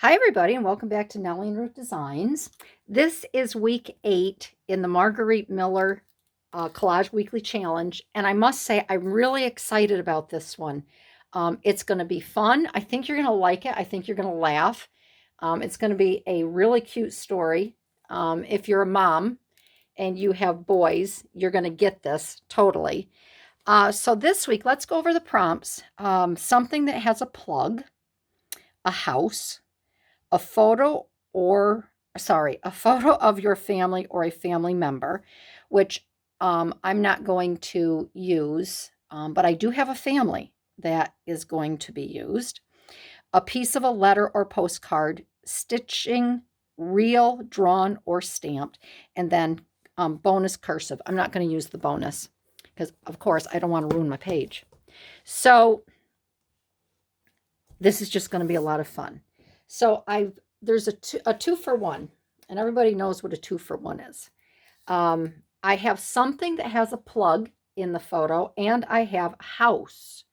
Hi, everybody, and welcome back to Nellie and Ruth Designs. This is week 8 in the Margarete Miller Collage Weekly Challenge, and I must say I'm really excited about this one. It's going to be fun. I think you're going to like it. I think you're going to laugh. It's going to be a really cute story. If you're a mom and you have boys, you're going to get this totally. So this week, let's go over the prompts. Something that has a plug, a house, a photo a photo of your family or a family member, which I'm not going to use, but I do have a family that is going to be used. A piece of a letter or postcard, stitching, real, drawn, or stamped, and then bonus cursive. I'm not going to use the bonus because, of course, I don't want to ruin my page. So this is just going to be a lot of fun. So there's a 2-for-1, and everybody knows what a 2-for-1 is. I have something that has a plug in the photo, and I have a house.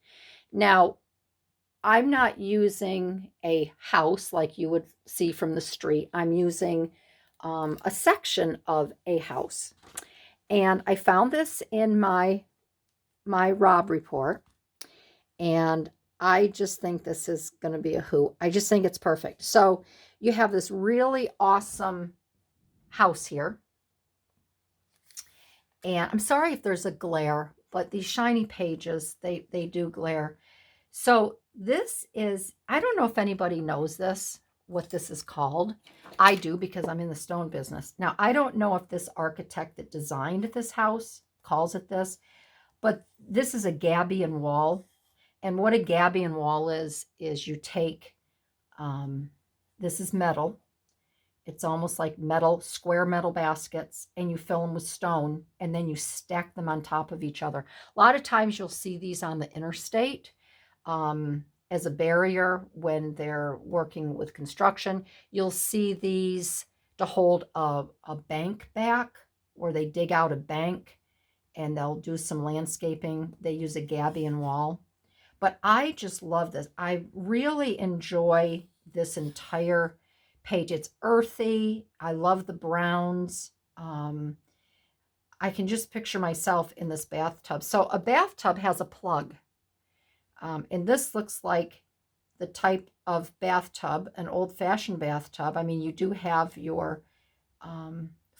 Now, I'm not using a house like you would see from the street. I'm using a section of a house. And I found this in my Rob report, and I just think this is going to be a hoot. I just think it's perfect. So you have this really awesome house here. And I'm sorry if there's a glare, but these shiny pages, they do glare. So this is, I don't know if anybody knows this, what this is called. I do because I'm in the stone business. Now, I don't know if this architect that designed this house calls it this, but this is a gabion wall. And what a gabion wall is you take, this is metal. It's almost like square metal baskets, and you fill them with stone, and then you stack them on top of each other. A lot of times you'll see these on the interstate as a barrier when they're working with construction. You'll see these to hold a bank back, where they dig out a bank and they'll do some landscaping. They use a gabion wall. But I just love this. I really enjoy this entire page. It's earthy. I love the browns. I can just picture myself in this bathtub. So a bathtub has a plug. And this looks like the type of bathtub, an old-fashioned bathtub. I mean, you do have your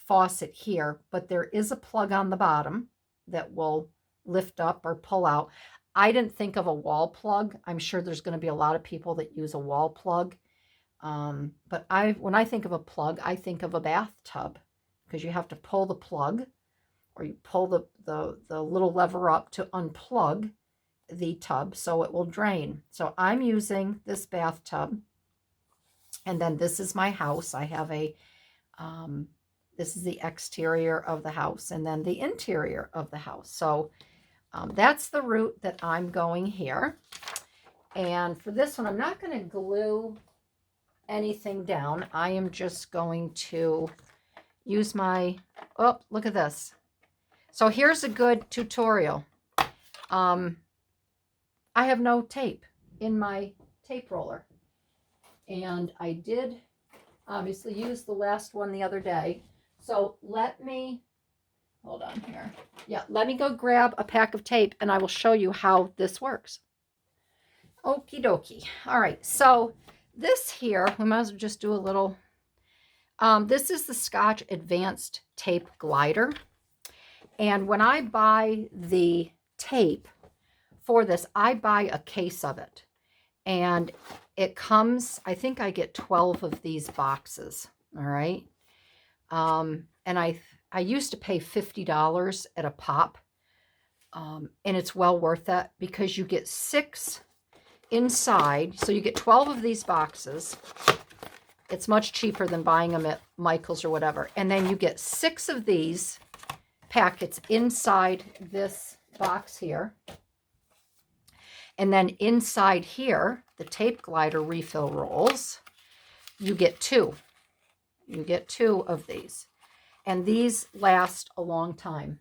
faucet here, but there is a plug on the bottom that will lift up or pull out. I didn't think of a wall plug. I'm sure there's going to be a lot of people that use a wall plug. But when I think of a plug, I think of a bathtub, because you have to pull the plug, or you pull the little lever up to unplug the tub so it will drain. So I'm using this bathtub. And then this is my house. I have this is the exterior of the house, and then the interior of the house. So that's the route that I'm going here. And for this one, I'm not going to glue anything down. I am just going to use my, oh, look at this. So here's a good tutorial. I have no tape in my tape roller. And I did obviously use the last one the other day. So let me, hold on here. Yeah, let me go grab a pack of tape and I will show you how this works. Okie dokie. All right, so this here, we might as well just do a little, this is the Scotch Advanced Tape Glider. And when I buy the tape for this, I buy a case of it. And it comes, I think I get 12 of these boxes, all right? And I used to pay $50 at a pop, and it's well worth that because you get 6 inside. So you get 12 of these boxes. It's much cheaper than buying them at Michael's or whatever. And then you get 6 of these packets inside this box here. And then inside here, the tape glider refill rolls, you get 2. You get 2 of these. And these last a long time.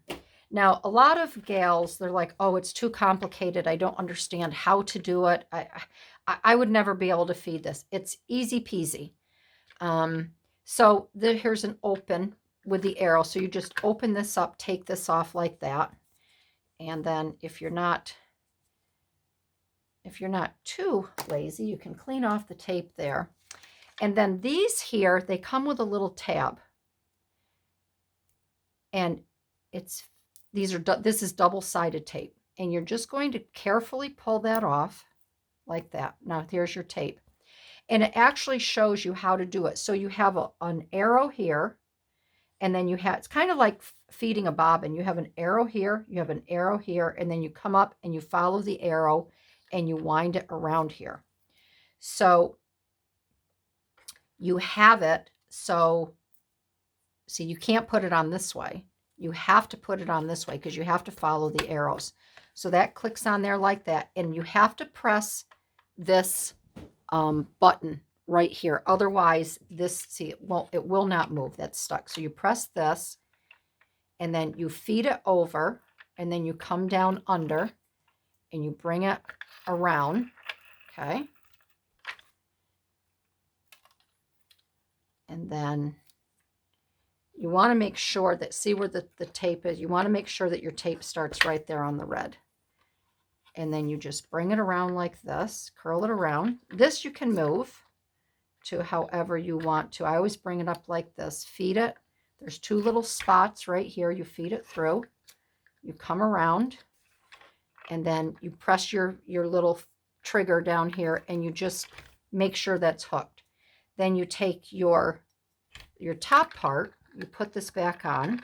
Now, a lot of gals, they're like, oh, it's too complicated. I don't understand how to do it. I would never be able to feed this. It's easy peasy. So here's an open with the arrow. So you just open this up, take this off like that. And then if you're not too lazy, you can clean off the tape there. And then these here, they come with a little tab. And this is double-sided tape. And you're just going to carefully pull that off like that. Now here's your tape. And it actually shows you how to do it. So you have an arrow here, and then it's kind of like feeding a bobbin. You have an arrow here, you have an arrow here, and then you come up and you follow the arrow and you wind it around here. So you have it. So see, you can't put it on this way. You have to put it on this way because you have to follow the arrows. So that clicks on there like that. And you have to press this button right here. Otherwise, it will not move. That's stuck. So you press this and then you feed it over and then you come down under and you bring it around. Okay. And then you want to make sure that, see where the tape is? You want to make sure that your tape starts right there on the red. And then you just bring it around like this, curl it around. This you can move to however you want to. I always bring it up like this, feed it. There's two little spots right here. You feed it through. You come around and then you press your little trigger down here and you just make sure that's hooked. Then you take your top part, you put this back on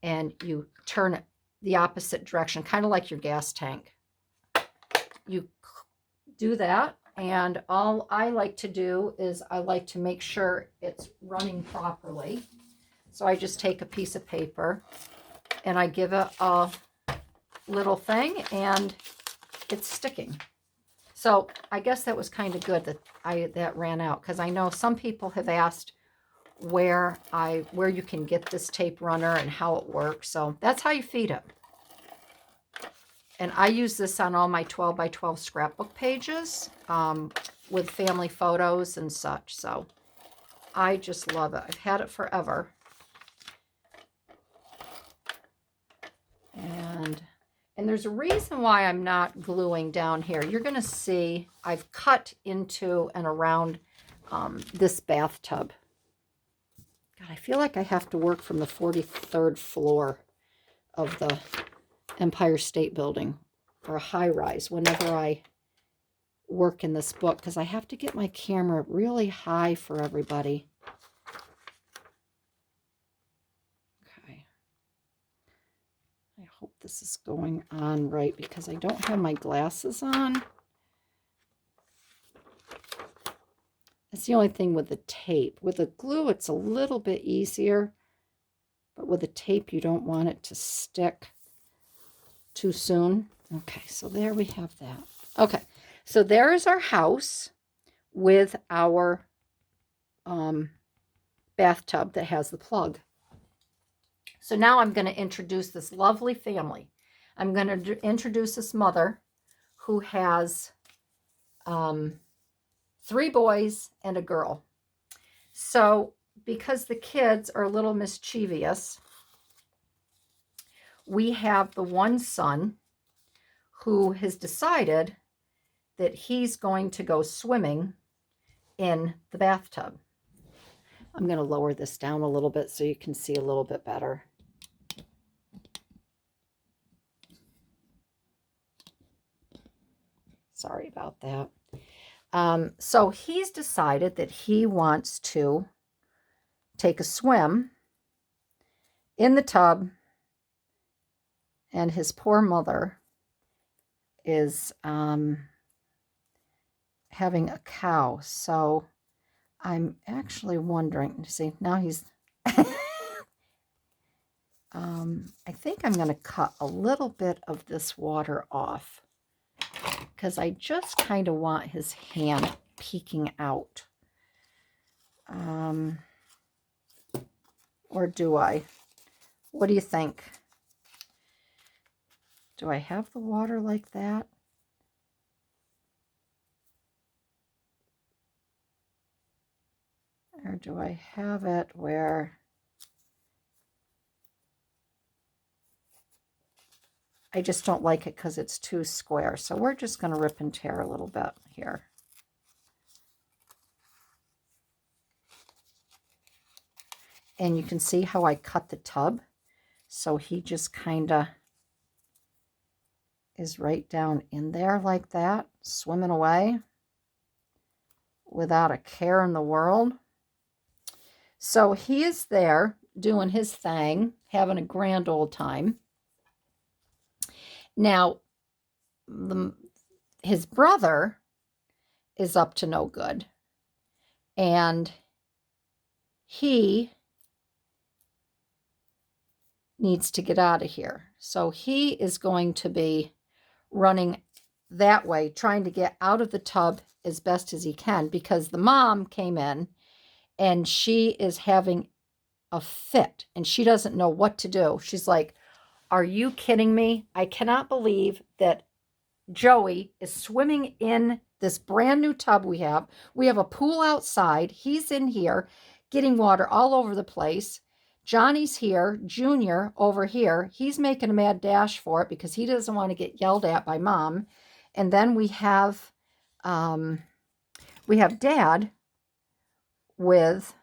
and you turn it the opposite direction, kind of like your gas tank. You do that, and all I like to do is I like to make sure it's running properly. So I just take a piece of paper and I give it a little thing and it's sticking. So I guess that was kind of good that ran out, because I know some people have asked where you can get this tape runner and how it works. So that's how you feed it. And I use this on all my 12 by 12 scrapbook pages with family photos and such. So I just love it. I've had it forever. And there's a reason why I'm not gluing down here. You're going to see I've cut into and around this bathtub. God, I feel like I have to work from the 43rd floor of the Empire State Building, or a high rise, whenever I work in this book, because I have to get my camera really high for everybody. Okay. I hope this is going on right because I don't have my glasses on. That's the only thing with the tape. With the glue, it's a little bit easier, but with the tape, you don't want it to stick too soon. Okay, so there we have that. Okay, so there is our house with our bathtub that has the plug. So now I'm going to introduce this lovely family. I'm going to introduce this mother who has 3 boys and a girl. So because the kids are a little mischievous, we have the one son who has decided that he's going to go swimming in the bathtub. I'm going to lower this down a little bit so you can see a little bit better. Sorry about that. So he's decided that he wants to take a swim in the tub, and his poor mother is having a cow. So I'm actually wondering, see, now he's I think I'm going to cut a little bit of this water off because I just kind of want his hand peeking out. Or do I? What do you think? Do I have the water like that? Or do I have it where I just don't like it because it's too square? So we're just going to rip and tear a little bit here. And you can see how I cut the tub. So he just kind of is right down in there like that, swimming away without a care in the world. So he is there doing his thing, having a grand old time. Now, his brother is up to no good. And he needs to get out of here. So he is going to be running that way, trying to get out of the tub as best as he can, because the mom came in and she is having a fit and she doesn't know what to do. She's like, are you kidding me? I cannot believe that Joey is swimming in this brand new tub we have. We have a pool outside. He's in here getting water all over the place. Johnny's here, Junior over here. He's making a mad dash for it because he doesn't want to get yelled at by Mom. And then we have Dad with,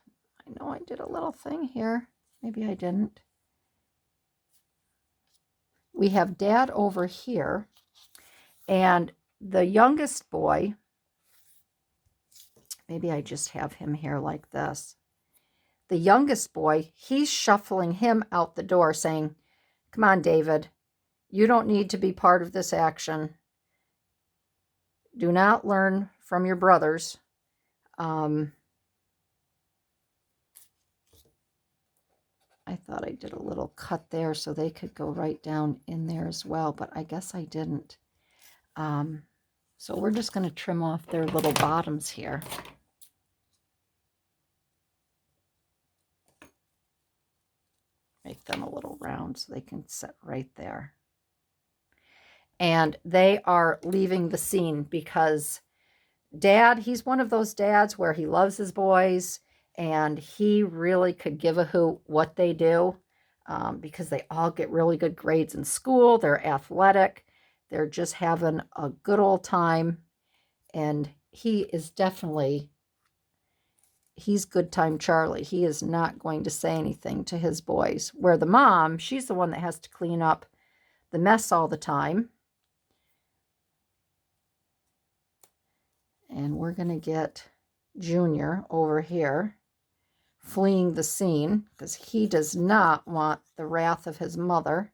I know I did a little thing here. Maybe I didn't. We have Dad over here. And the youngest boy, maybe I just have him here like this. The youngest boy, he's shuffling him out the door saying, come on, David, you don't need to be part of this action. Do not learn from your brothers. I thought I did a little cut there so they could go right down in there as well, but I guess I didn't. So we're just going to trim off their little bottoms here. Make them a little round so they can sit right there. And they are leaving the scene because Dad, he's one of those dads where he loves his boys and he really could give a hoot what they do because they all get really good grades in school. They're athletic. They're just having a good old time. And he is definitely, he's good time Charlie. He is not going to say anything to his boys. Where the mom, she's the one that has to clean up the mess all the time. And we're going to get Junior over here fleeing the scene because he does not want the wrath of his mother.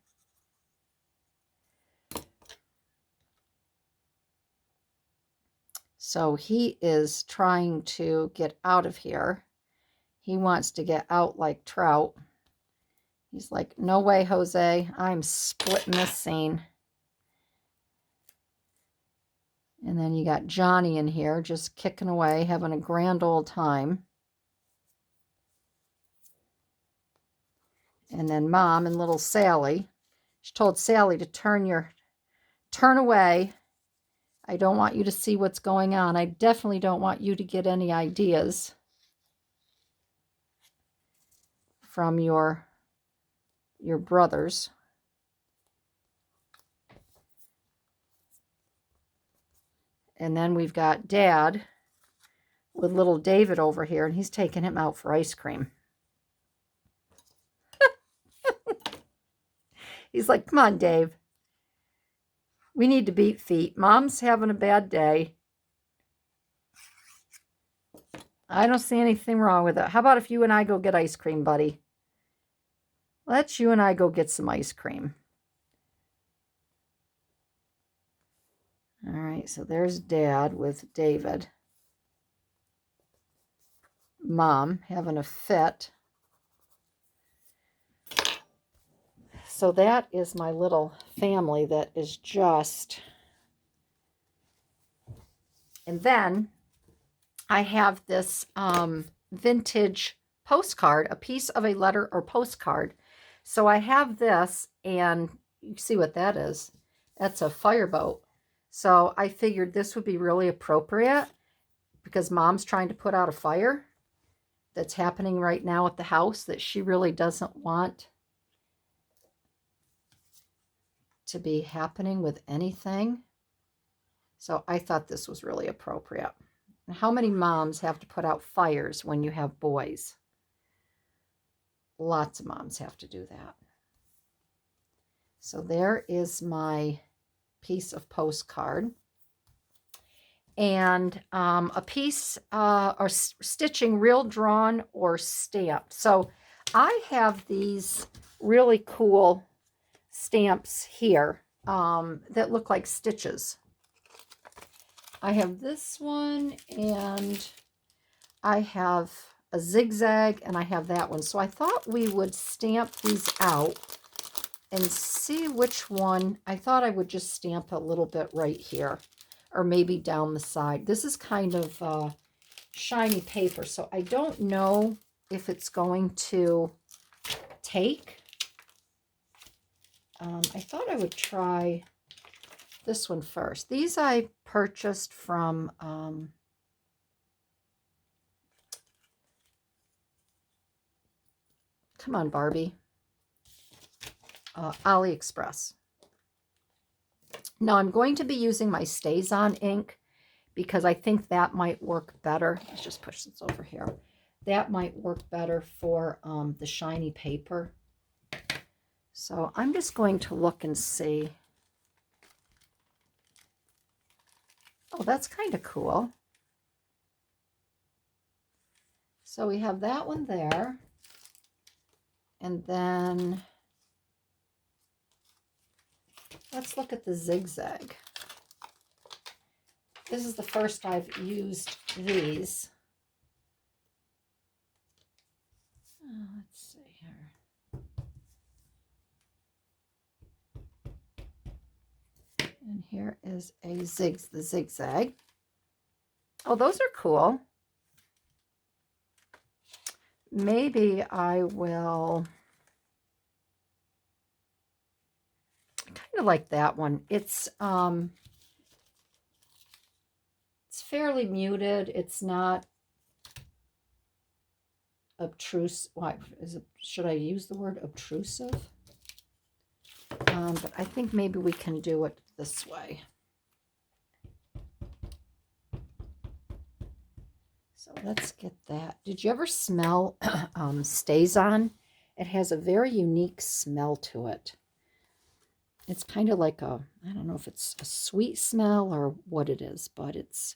So he is trying to get out of here. He wants to get out like Trout. He's like, no way, Jose. I'm splitting this scene. And then you got Johnny in here just kicking away, having a grand old time. And then Mom and little Sally. She told Sally to turn away. I don't want you to see what's going on. I definitely don't want you to get any ideas from your brothers. And then we've got Dad with little David over here, and he's taking him out for ice cream. He's like, come on, Dave. We need to beat feet. Mom's having a bad day. I don't see anything wrong with it. How about if you and I go get ice cream, buddy? Let's you and I go get some ice cream. All right, so there's Dad with David. Mom having a fit. So that is my little family that is just... And then I have this vintage postcard, a piece of a letter or postcard So I have this, and you see what that is. That's a fireboat. So I figured this would be really appropriate because Mom's trying to put out a fire that's happening right now at the house that she really doesn't want to be happening with anything. So I thought this was really appropriate. And how many moms have to put out fires when you have boys? Lots of moms have to do that. So there is my piece of postcard. And a piece or stitching real drawn or stamped. So I have these really cool stamps here that look like stitches. I have this one, and I have a zigzag, and I have that one. So I thought we would stamp these out and see which one. I thought I would just stamp a little bit right here, or maybe down the side. This is kind of shiny paper, so I don't know if it's going to take. I thought I would try this one first. These I purchased from come on, Barbie. AliExpress. Now I'm going to be using my Stays On ink because I think that might work better. Let's just push this over here. That might work better for the shiny paper. So I'm just going to look and see. Oh, that's kind of cool. So we have that one there. And then let's look at the zigzag. This is the first I've used these. Let's see here. And here is the zigzag. Oh, those are cool. Maybe I will. I kind of like that one. It's fairly muted. It's not obtrusive. Why is it? Should I use the word obtrusive? But I think maybe we can do it this way. So let's get that. Did you ever smell Stays On? It has a very unique smell to it. It's kind of like a, I don't know if it's a sweet smell or what it is, but it's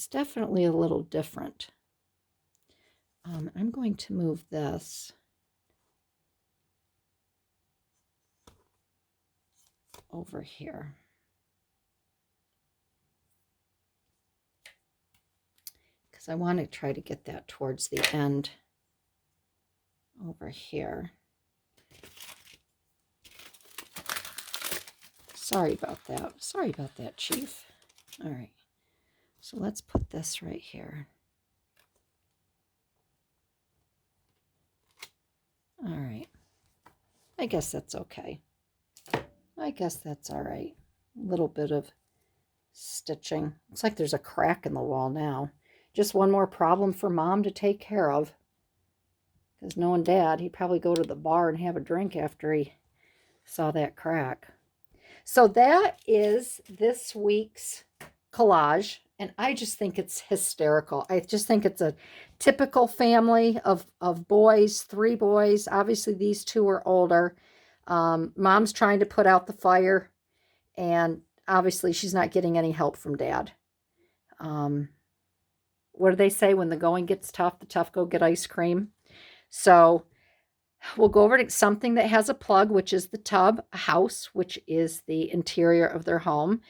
definitely a little different. I'm going to move this over here. Because I want to try to get that towards the end over here. Sorry about that. Sorry about that, Chief. All right. So let's put this right here. All right. I guess that's okay. I guess that's all right. A little bit of stitching. Looks like there's a crack in the wall now. Just one more problem for Mom to take care of. Because knowing Dad, he'd probably go to the bar and have a drink after he saw that crack. So that is this week's collage. And I just think it's hysterical. I just think it's a typical family of boys, 3 boys. Obviously, these 2 are older. Mom's trying to put out the fire. And obviously, she's not getting any help from Dad. What do they say? When the going gets tough, the tough go get ice cream. So we'll go over to something that has a plug, which is the tub, a house, which is the interior of their home,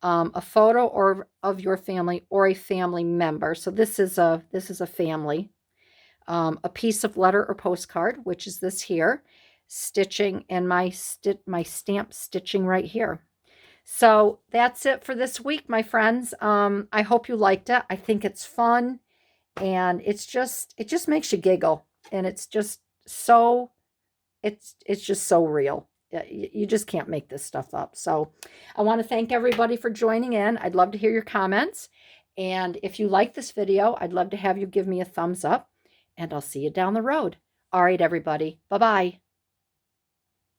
a photo of your family or a family member. So this is a family. A piece of letter or postcard, which is this here, stitching, and my stamp stitching right here. So that's it for this week, my friends. I hope you liked it. I think it's fun, and it just makes you giggle, and it's just so it's just so real. You just can't make this stuff up. So I want to thank everybody for joining in. I'd love to hear your comments. And if you like this video, I'd love to have you give me a thumbs up. And I'll see you down the road. All right, everybody. Bye-bye.